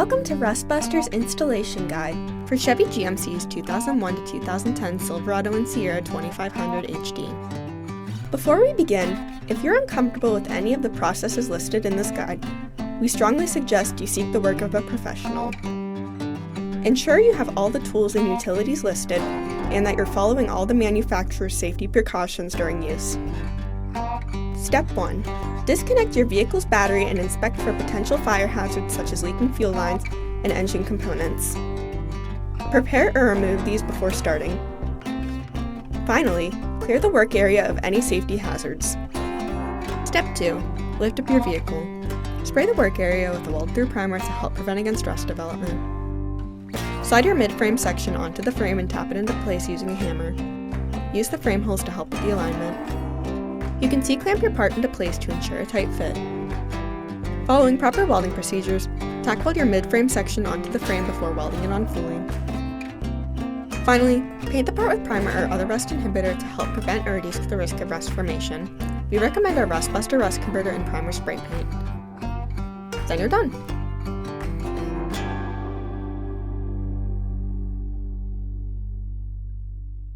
Welcome to Rustbuster's installation guide for Chevy GMC's 2001 to 2010 Silverado and Sierra 2500 HD. Before we begin, if you're uncomfortable with any of the processes listed in this guide, we strongly suggest you seek the work of a professional. Ensure you have all the tools and utilities listed and that you're following all the manufacturer's safety precautions during use. Step 1. Disconnect your vehicle's battery and inspect for potential fire hazards such as leaking fuel lines and engine components. Prepare or remove these before starting. Finally, clear the work area of any safety hazards. Step 2. Lift up your vehicle. Spray the work area with a weld-through primer to help prevent against rust development. Slide your mid-frame section onto the frame and tap it into place using a hammer. Use the frame holes to help with the alignment. You can C-clamp your part into place to ensure a tight fit. Following proper welding procedures, tack weld your mid-frame section onto the frame before welding it on fully. Finally, paint the part with primer or other rust inhibitor to help prevent or reduce the risk of rust formation. We recommend our Rustbuster Rust Converter and Primer Spray Paint. Then you're done!